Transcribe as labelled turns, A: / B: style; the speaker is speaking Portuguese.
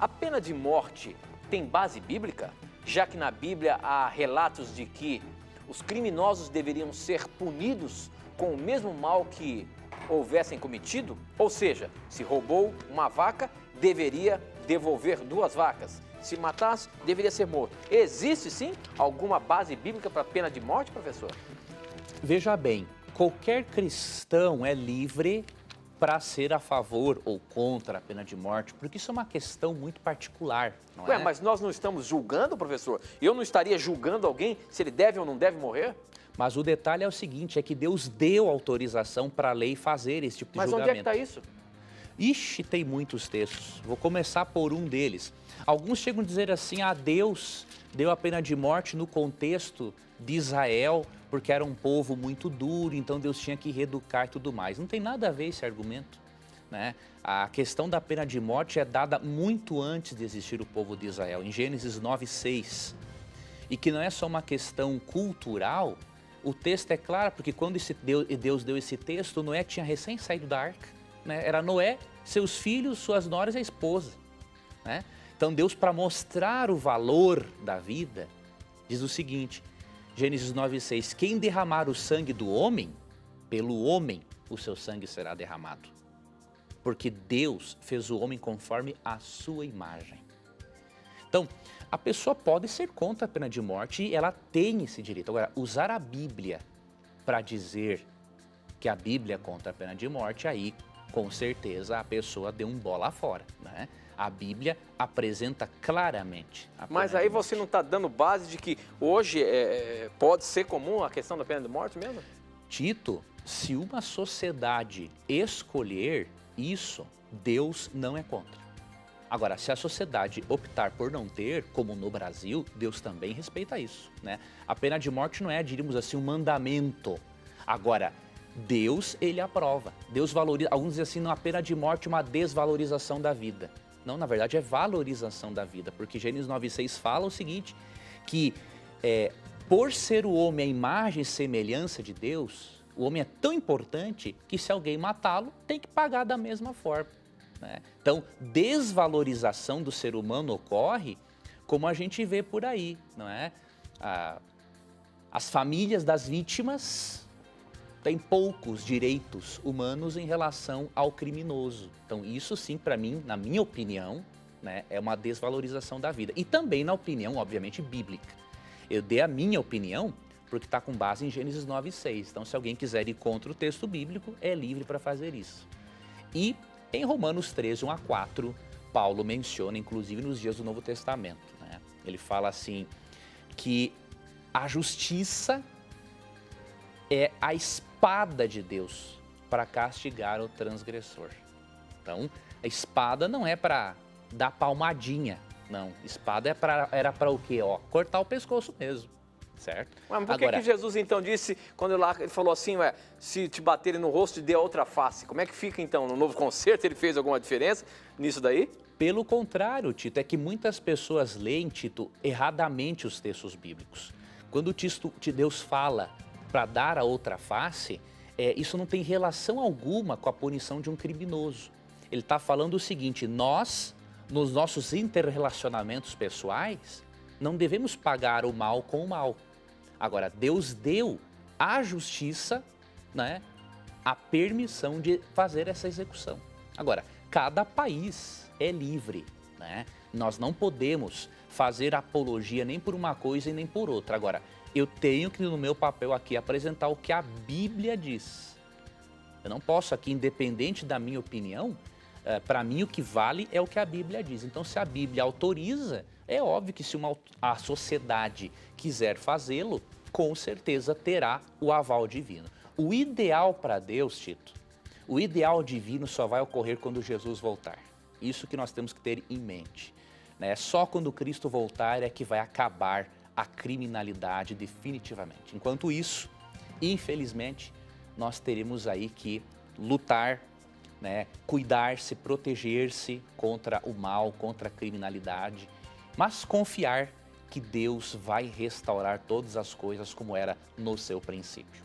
A: pena de morte tem base bíblica? Já que na Bíblia há relatos de que os criminosos deveriam ser punidos com o mesmo mal que houvessem cometido? Ou seja, se roubou uma vaca, deveria devolver 2 vacas. Se matasse, deveria ser morto. Existe, sim, alguma base bíblica para pena de morte, professor?
B: Veja bem, qualquer cristão é livre para ser a favor ou contra a pena de morte, porque isso é uma questão muito particular, não é?
A: Mas nós não estamos julgando, professor? Eu não estaria julgando alguém se ele deve ou não deve morrer?
B: Mas o detalhe é o seguinte, é que Deus deu autorização para a lei fazer esse tipo de
A: Mas
B: julgamento.
A: onde é que está isso?
B: Ixi, tem muitos textos. Vou começar por um deles. Alguns chegam a dizer assim, Deus deu a pena de morte no contexto de Israel, porque era um povo muito duro, então Deus tinha que reeducar e tudo mais. Não tem nada a ver esse argumento, né? A questão da pena de morte é dada muito antes de existir o povo de Israel, em Gênesis 9:6. E que não é só uma questão cultural, o texto é claro, porque quando Deus deu esse texto, Noé tinha recém saído da arca, né? Era Noé, seus filhos, suas noras e a esposa, né? Então Deus, para mostrar o valor da vida, diz o seguinte, Gênesis 9:6, quem derramar o sangue do homem, pelo homem o seu sangue será derramado. Porque Deus fez o homem conforme a sua imagem. Então, a pessoa pode ser contra a pena de morte e ela tem esse direito. Agora, usar a Bíblia para dizer que a Bíblia é contra a pena de morte, aí com certeza a pessoa deu um bola fora, né? A Bíblia apresenta claramente a pena
A: Mas aí
B: de morte.
A: você não está dando base de que hoje pode ser comum a questão da pena de morte mesmo?
B: Tito, se uma sociedade escolher isso, Deus não é contra. Agora, se a sociedade optar por não ter, como no Brasil, Deus também respeita isso, né? A pena de morte não é, diríamos assim, um mandamento. Agora, Deus, ele aprova. Deus valoriza, alguns dizem assim, não, a pena de morte é uma desvalorização da vida. Não, na verdade é valorização da vida, porque Gênesis 9:6 fala o seguinte, que por ser o homem a imagem e semelhança de Deus, o homem é tão importante que se alguém matá-lo, tem que pagar da mesma forma, né? Então, desvalorização do ser humano ocorre como a gente vê por aí, não é? As famílias das vítimas têm poucos direitos humanos em relação ao criminoso. Então, isso sim, para mim, na minha opinião, né, é uma desvalorização da vida. E também na opinião, obviamente, bíblica. Eu dei a minha opinião porque está com base em Gênesis 9:6. Então, se alguém quiser ir contra o texto bíblico, é livre para fazer isso. E em Romanos 13, 1-4, Paulo menciona, inclusive nos dias do Novo Testamento, né? Ele fala assim, que a justiça é a espada de Deus para castigar o transgressor. Então, a espada não é para dar palmadinha, não. Espada era para o quê? Cortar o pescoço mesmo, certo?
A: Mas por que Jesus então disse, quando ele falou assim, se te baterem no rosto, dê a outra face? Como é que fica então? No novo concerto ele fez alguma diferença nisso daí?
B: Pelo contrário, Tito, é que muitas pessoas leem, Tito, erradamente os textos bíblicos. Quando o texto de Deus fala para dar a outra face, isso não tem relação alguma com a punição de um criminoso. Ele está falando o seguinte, nós, nos nossos interrelacionamentos pessoais, não devemos pagar o mal com o mal. Agora, Deus deu à justiça, né, a permissão de fazer essa execução. Agora, cada país é livre, né? Nós não podemos fazer apologia nem por uma coisa e nem por outra. Agora, eu tenho que, no meu papel aqui, apresentar o que a Bíblia diz. Eu não posso aqui, independente da minha opinião, para mim o que vale é o que a Bíblia diz. Então, se a Bíblia autoriza, é óbvio que se a sociedade quiser fazê-lo, com certeza terá o aval divino. O ideal para Deus, Tito, o ideal divino só vai ocorrer quando Jesus voltar. Isso que nós temos que ter em mente, né? Só quando Cristo voltar é que vai acabar a criminalidade definitivamente. Enquanto isso, infelizmente, nós teremos aí que lutar, né, cuidar-se, proteger-se contra o mal, contra a criminalidade, mas confiar que Deus vai restaurar todas as coisas como era no seu princípio.